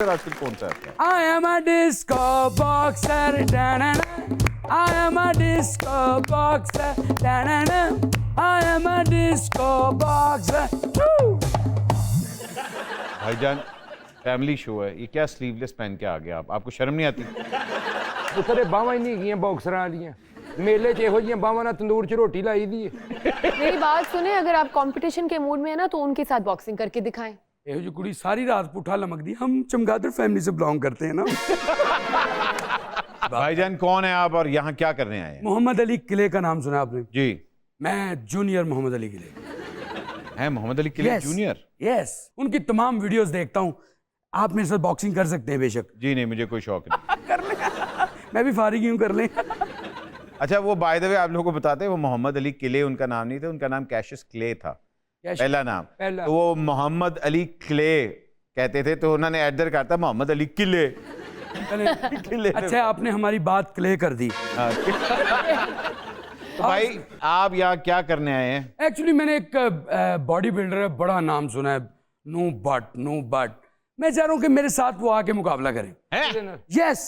आजकल कौन सा है? I am a disco boxer, da-na-na. I am a disco boxer, da-na-na. I am a disco boxer. Woo! भाईजान family show है, ये क्या स्लीवलेस पहन के आ गए आप? आपको शर्म नहीं आती? पुत्तर बावां ही नहीं गईयां बॉक्सरां वालियां मेले च इहो जिहियां बावां नाल तंदूर च रोटी लाई दी है। मेरी बात सुने, अगर आप कंपटीशन के मूड में है ना तो उनके साथ बॉक्सिंग करके दिखाएं। ਇਹੋ ਜਿਹੀ ਕੁੜੀ ਸਾਰੀ ਰਾਤ ਪੁੱਠਾ ਲਮਕਦੀ हम चमगादड़ फैमिली से बिलोंग करते हैं ना। भाईजान कौन है आप और यहाँ क्या करने आए हैं? मोहम्मद अली किले का नाम सुना आपने? जी मैं जूनियर मोहम्मद अली किले। हैं मोहम्मद अली किले जूनियर? यस, उनकी तमाम वीडियोस देखता हूँ। आप मेरे साथ बॉक्सिंग कर सकते हैं बेशक। जी नहीं, मुझे कोई शौक नहीं। कर लें मैं भी फारिग ही हूँ, कर लें। अच्छा वो बाय द वे आप लोगों को बताते हैं, वो मोहम्मद अली किले उनका नाम नहीं था, उनका नाम कैशियस क्ले था, पहला नाम। पहला। तो वो मोहम्मद अली क्ले कहते थे तो उन्होंने एडर करता मोहम्मद अली किले। किले। अच्छा आपने हमारी बात क्ले कर दी। हाँ, तो भाई आप यहाँ क्या करने आए हैं? एक्चुअली मैंने एक बॉडी बिल्डर है, बड़ा नाम सुना है, नो बट मैं चाह रहा हूँ कि मेरे साथ वो आके मुकाबला करें। हैं? यस,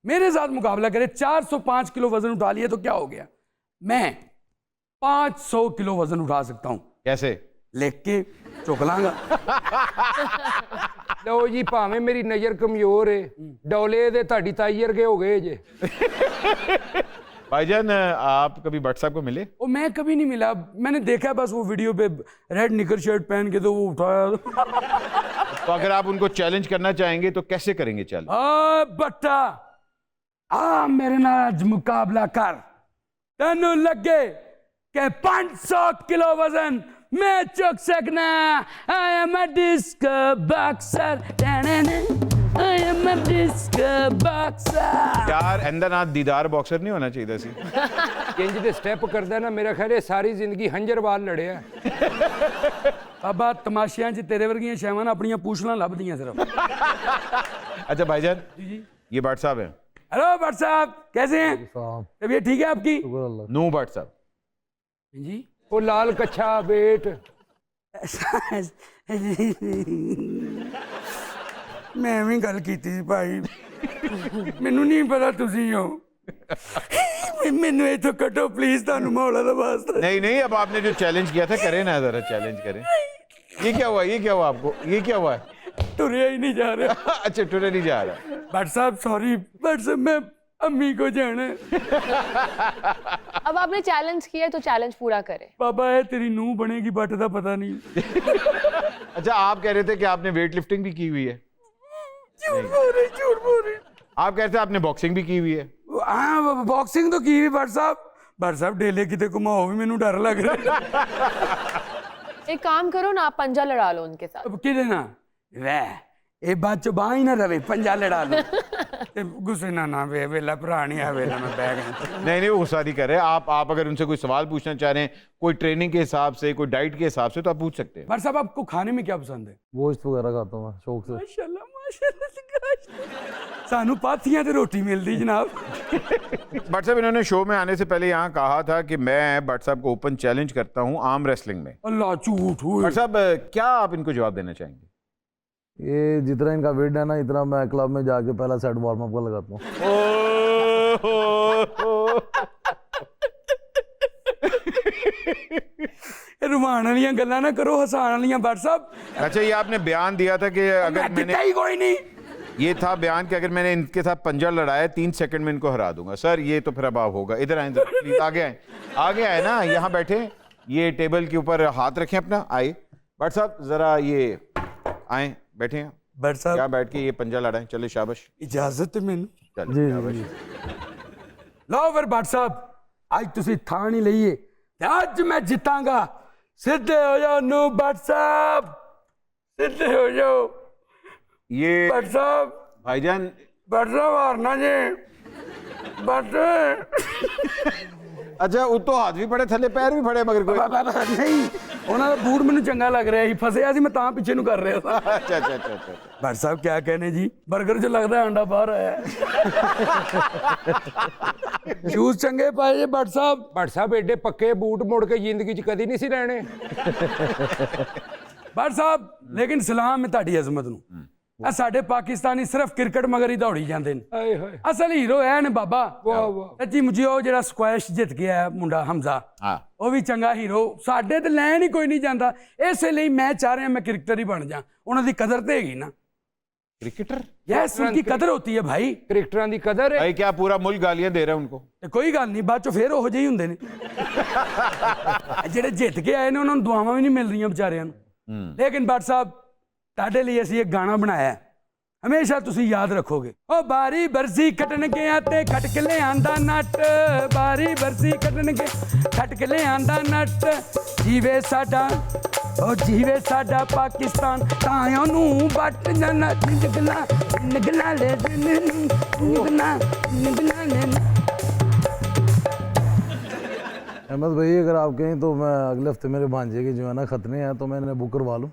मेरे साथ मुकाबला करें। 405 किलो वजन उठा लिया तो क्या हो गया? मैं 500 किलो वजन उठा सकता हूँ। कैसे? लेख के चुक लांगा। लो जी भावें मेरी नज़र कमजोर है, डोले दे ताड़ी ताई वर्गे हो गए जे। भाईजान आप कभी भट्ट साहब को मिले? वो मैं कभी नहीं मिला, मैंने देखा बस वो वीडियो पे रेड निकर शर्ट पहन के तो वो उठाया। तो अगर आप उनको चैलेंज करना चाहेंगे तो कैसे करेंगे चैलेंज? बट्टा आ मेरे नाल अज मुकाबला कर, तेनू लगे के 500 किलो वजन मैं चुक सकना। I am a disco boxer, I am a disco boxer. यार अंदरनाथ दीदार बॉक्सर नहीं होना चाहिए सी। इंज दे स्टेप करदा ना, मेरा ख्याल है सारी जिंदगी हंजरवाल लड़िया। बाबा तमाशियां च तेरे वर्गियां शैवां अपनियां पूछलां लभदियां सिर्फ। अच्छा भाईजान ये भट्ट साहब हैं। हेलो भट्ट साहब, कैसे हैं? तबीयत ठीक है आपकी? नू भट्ट साहब जी वो लाल कच्छा बेट। मैं भी गल की थी भाई, मैनू नहीं पता तुसी हो। मैनू इथों कटो प्लीज, तानू मौला दा वास्ता। नहीं नहीं, अब आपने जो चैलेंज किया था करें ना, जरा चैलेंज करें। ये क्या हुआ? ये क्या हुआ आपको? ये क्या हुआ है? टुरिया ही नहीं जा रहा। अच्छा टुरे नहीं जा रहा। भट्ट साहब सॉरी, भट्ट साहब मैं अम्मी को जाना है। अब आपने चैलेंज किया है तो चैलेंज पूरा करें। बाबा है तेरी नूह बनेगी बट दा पता नहीं। अच्छा आप कह रहे थे कि आपने वेट लिफ्टिंग भी की हुई है? झूठ बोल रहे। आप कह रहे थे आपने बॉक्सिंग भी की हुई है? हाँ बॉक्सिंग तो की हुई भट्ट साहब। भट्ट साहब डेले किते घुमाओ भी मैनू डर लग रहा है। एक काम करो ना, आप पंजा लड़ा लो उनके साथ। अब कि देना वह ये बात चो बाह ही ना रवे, पंजा लड़ा लो। ते गुस्से ना वे वेला पुरानी आ वेला मैं बैग है। नहीं नहीं वो गुस्सा नहीं कर रहे। आप अगर उनसे कोई सवाल पूछना चाह रहे हैं, कोई ट्रेनिंग के हिसाब से, कोई डाइट के हिसाब से, तो आप पूछ सकते हैं। भट्ट साहब आपको खाने में क्या पसंद है? गोश्त वगैरह खाता हूँ मैं शौक से। माशाल्लाह सानू पाथियां ते रोटी मिलती जनाब। भट्ट साहब इन्होंने शो में आने से पहले यहाँ कहा था कि मैं भट्ट साहब को ओपन चैलेंज करता हूँ आर्म रेसलिंग में। अल्लाह झूठ हुए। भट्ट साहब क्या आप इनको जवाब देना चाहेंगे? ये जितना इनका वेट है ना, इतना मैं क्लब में जाके पहला सेट वार्म अप का लगाता हूँ। रुमान वाली गल्लां ना करो, हसान वाली। भट्ट साहब अच्छा ये आपने बयान दिया था कि अगर मैंने ही कोई नहीं, ये था बयान कि अगर मैंने इनके साथ पंजा लड़ाया 3 सेकंड में इनको हरा दूंगा। सर ये तो फिर अब आप होगा। इधर आए जरा प्लीज, आगे आए ना, यहाँ बैठे, ये टेबल के ऊपर हाथ रखें अपना। आए भट्ट साहब जरा ये आए, बैठे हैं भट्ट क्या? साहब बैठ के ये पंजा लड़ाएं। चले शाबाश, इजाजत है मैनू। चल जी, शाबाश। लो फिर भट्ट साहब आज तुसी थान ही लईए ते आज मैं जितांगा। सीधे हो जाओ नू भट्ट साहब, सीधे हो जाओ। ये भट्ट साहब, भाईजान भट्ट साहब हारना जे भट्ट। अच्छा उतो हाथ भी फड़े, थले पैर भी फड़े, मगर कोई नहीं ਉਹਨਾਂ ਦਾ ਬੂਟ ਮੈਨੂੰ ਚੰਗਾ ਲੱਗ ਰਿਹਾ ਸੀ, ਫਸਿਆ ਸੀ ਮੈਂ ਤਾਂ ਪਿੱਛੇ ਨੂੰ ਕਰ ਰਿਹਾ ਸੀ। अच्छा अच्छा अच्छा अच्छा ਭੱਟ ਸਾਹਿਬ क्या कहने जी, 버ਗਰ ਚ ਲੱਗਦਾ ਅੰਡਾ ਬਾਹਰ ਆਇਆ। ਸ਼ੂਜ਼ ਚੰਗੇ ਪਾਏ ਜੇ ਭੱਟ ਸਾਹਿਬ। भट्ट साहब एडे पक्के बूट मुड़ के जिंदगी च कदी नहीं सी लेने। ਭੱਟ ਸਾਹਿਬ लेकिन सलाम है ਤੁਹਾਡੀ अजमत ਨੂੰ। ਆ ਸਾਡੇ ਪਾਕਿਸਤਾਨੀ ਸਿਰਫ ਕ੍ਰਿਕਟ ਮਗਰ ਹੀ ਦੌੜੀ ਜਾਂਦੇ ਨੇ ਆਏ ਹਾਏ ਅਸਲ ਹੀਰੋ ਹੈ ਨੇ ਬਾਬਾ ਵਾਹ ਵਾਹ ਸੱਚੀ ਮੁਝੇ ਉਹ ਜਿਹੜਾ ਸਕੁਐਸ਼ ਜਿੱਤ ਗਿਆ ਹੈ ਮੁੰਡਾ ਹਮਜ਼ਾ हाँ ਉਹ ਵੀ ਚੰਗਾ ਹੀਰੋ ਸਾਡੇ ਤੇ ਲੈਣ ਹੀ ਕੋਈ ਨਹੀਂ ਜਾਂਦਾ ਇਸੇ ਲਈ ਮੈਂ ਚਾਹ ਰਿਹਾ ਮੈਂ ਕ੍ਰਿਕਟਰ ਹੀ ਬਣ ਜਾ ਉਹਨਾਂ ਦੀ ਕਦਰ ਤੇ ਹੈਗੀ ਨਾ क्रिकेटर ਯੈਸ उनकी कदर होती है भाई ਕ੍ਰਿਕਟਰਾਂ ਦੀ ਕਦਰ ਹੈ भाई क्या पूरा मुल्क गालियां दे रहा है उनको ਤੇ ਕੋਈ ਗੱਲ ਨਹੀਂ ਬਾਅਦ ਚੋਂ ਫੇਰ ਉਹੋ ਜਿਹੇ ਹੀ ਹੁੰਦੇ ਨੇ ਜਿਹੜੇ ਜਿੱਤ ਕੇ ਆਏ ਨੇ ਉਹਨਾਂ ਨੂੰ ਦੁਆਵਾਂ ਵੀ ਨਹੀਂ ਮਿਲ ਰਹੀਆਂ ਵਿਚਾਰਿਆਂ ਨੂੰ ਲੇਕਿਨ ਭੱਟ ਸਾਹਿਬ ਤੁਹਾਡੇ ਲਈ ਅਸੀਂ ਇੱਕ ਗਾਣਾ ਬਣਾਇਆ ਹੈ ਹਮੇਸ਼ਾ ਤੁਸੀਂ ਯਾਦ ਰੱਖੋਗੇ ਉਹ ਬਾਰੀ ਬਰਸੀ ਕੱਟਣ ਗਿਆ ਤੇ ਖਟ ਕੇ ਲਿਆਂਦਾ ਨੱਟ ਬਾਰੀ ਬਰਸੀ ਕੱਟਣ ਕੇ ਖਟ ਕੇ ਲਿਆਂਦਾ ਨੱਟ ਜੀਵੇ ਸਾਡਾ ਉਹ ਜੀਵੇ ਸਾਡਾ ਪਾਕਿਸਤਾਨ ਤਾਂ ਉਹਨੂੰ ਵੱਟ ਜਾਣਾ ਨਿਗਲਾ ਨਿਗਲਾ ਲੈ ਨਿਗਲਾ ਨਿਗਲਾ ਲੈ अहमद भाई अगर आप कहें तो मैं अगले हफ्ते मेरे भांजे के जो है ना खतने हैं तो मैं इन्हें बुक करवा लूँ।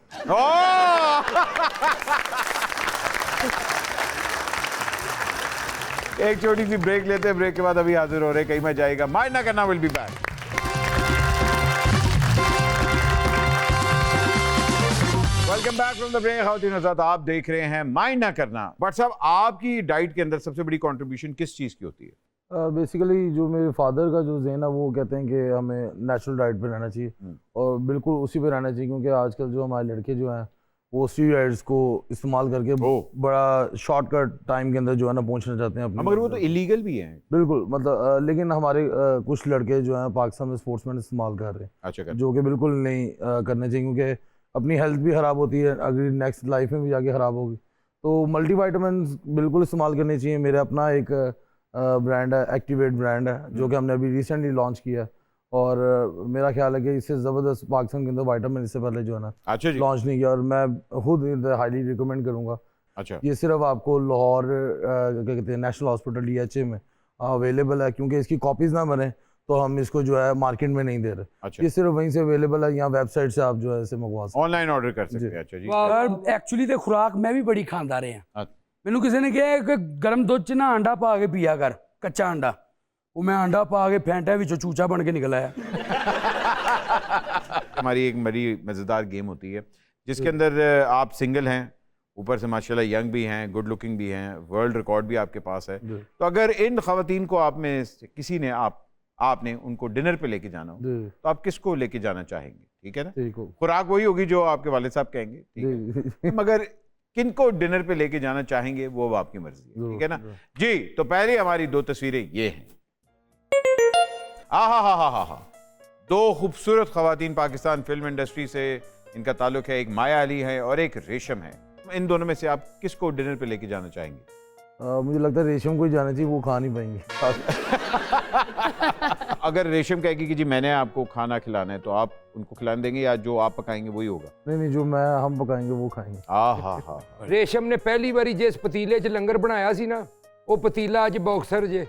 एक छोटी सी ब्रेक लेते हैं, ब्रेक के बाद अभी हाजिर हो रहे, कहीं मैं जाएगा माइंड ना करना, will be back. Welcome back from the break. खातिन हज़रात, आप देख रहे हैं माइंड ना करना। बट साहब, आपकी डाइट के अंदर सबसे बड़ी कंट्रीब्यूशन किस चीज़ की होती है? बेसिकली जो मेरे फादर का जो ज़हन है वो कहते हैं कि हमें नेचुरल डाइट पे रहना चाहिए और बिल्कुल उसी पे रहना चाहिए, क्योंकि आजकल जो हमारे लड़के जो हैं वो स्टीरॉइड्स को इस्तेमाल करके बड़ा शॉर्टकट टाइम के अंदर जो है ना पहुंचना चाहते हैं अपने। मगर वो तो इलीगल भी है। बिल्कुल, मतलब लेकिन हमारे कुछ लड़के जो हैं पाकिस्तान में स्पोर्ट्समैन इस्तेमाल कर रहे हैं, अच्छा, जो कि बिल्कुल नहीं करने चाहिए, क्योंकि अपनी हेल्थ भी ख़राब होती है, अगर नेक्स्ट लाइफ में भी जाके ख़राब होगी। तो मल्टीविटामिन बिल्कुल इस्तेमाल करने चाहिए। मेरे अपना एक ब्रांड है, एक्टिवेट ब्रांड है, जो कि हमने अभी रिसेंटली लॉन्च किया है और मेरा ख्याल है कि इससे ज़बरदस्त पाकिस्तान के अंदर विटामिन इससे पहले जो है ना अच्छा जी, लॉन्च नहीं किया और मैं खुद हाईली रिकमेंड करूँगा। अच्छा, ये सिर्फ आपको लाहौर क्या कहते हैं नेशनल हॉस्पिटल DHA में अवेलेबल है, क्योंकि इसकी कॉपीज़ ना बने तो हम इसको जो है मार्केट में नहीं दे रहे। अच्छा, ये सिर्फ वहीं से अवेलेबल है, यहाँ वेबसाइट से आप जो है इसे मंगवा सकते ऑनलाइन ऑर्डर कर सकते हैं। अच्छा जी, ਪਰ ਐਕਚੁਅਲੀ ਤੇ ਖੁਰਾਕ ਮੈਂ ਵੀ ਬੜੀ ਖਾਂਦਾ ਰਿਹਾ अच्छा, ਮੈਨੂੰ ਕਿਸੇ ਨੇ ਕਿਹਾ ਕਿ ਗਰਮ ਦੁੱਧ 'ਚ ਨਾ ਅੰਡਾ ਪਾ ਕੇ ਪੀਆ ਕਰ, ਕੱਚਾ ਅੰਡਾ। ਉਹ ਮੈਂ ਅੰਡਾ ਪਾ ਕੇ ਫੈਂਟਾ ਵਿੱਚੋਂ ਚੂਚਾ ਬਣ ਕੇ ਨਿਕਲ ਆਇਆ। हमारी एक बड़ी मज़ेदार गेम होती है जिसके अंदर आप सिंगल हैं, ऊपर से माशाल्लाह यंग भी हैं, गुड लुकिंग भी हैं, वर्ल्ड रिकॉर्ड भी आपके पास है। तो अगर इन खवातीन को आप में से किसी ने आपने उनको डिनर पे लेके जाना हो तो आप किसको लेके जाना चाहेंगे? ठीक है ना, ठीक हो। खुराक वही होगी जो आपके वालिद साहब कहेंगे, ठीक है? मगर किनको डिनर पे लेके जाना चाहेंगे वो आपकी मर्जी है, ठीक है ना जी। तो पहले हमारी दो तस्वीरें ये हैं। हा, दो खूबसूरत खवातीन पाकिस्तान फिल्म इंडस्ट्री से इनका ताल्लुक है, एक माया अली है और एक रेशम है। इन दोनों में से आप किसको डिनर पे लेके जाना चाहेंगे? मुझे लगता है रेशम को ही जाना चाहिए, वो खा नहीं पाएंगे। अगर रेशम कहेगी कि जी मैंने आपको खाना खिलाना है तो आप उनको खिलाने देंगे या जो आप पकाएंगे वही होगा? नहीं, जो हम पकाएंगे वो खाएंगे। हा। ਰੇਸ਼ਮ ਨੇ ਪਹਿਲੀ ਵਾਰੀ ਜਿਸ ਪਤੀਲੇ 'ਚ ਲੰਗਰ ਬਣਾਇਆ ਸੀ ਨਾ, ਉਹ ਪਤੀਲਾ ਅੱਜ ਬਾਕਸਰ ਜੇ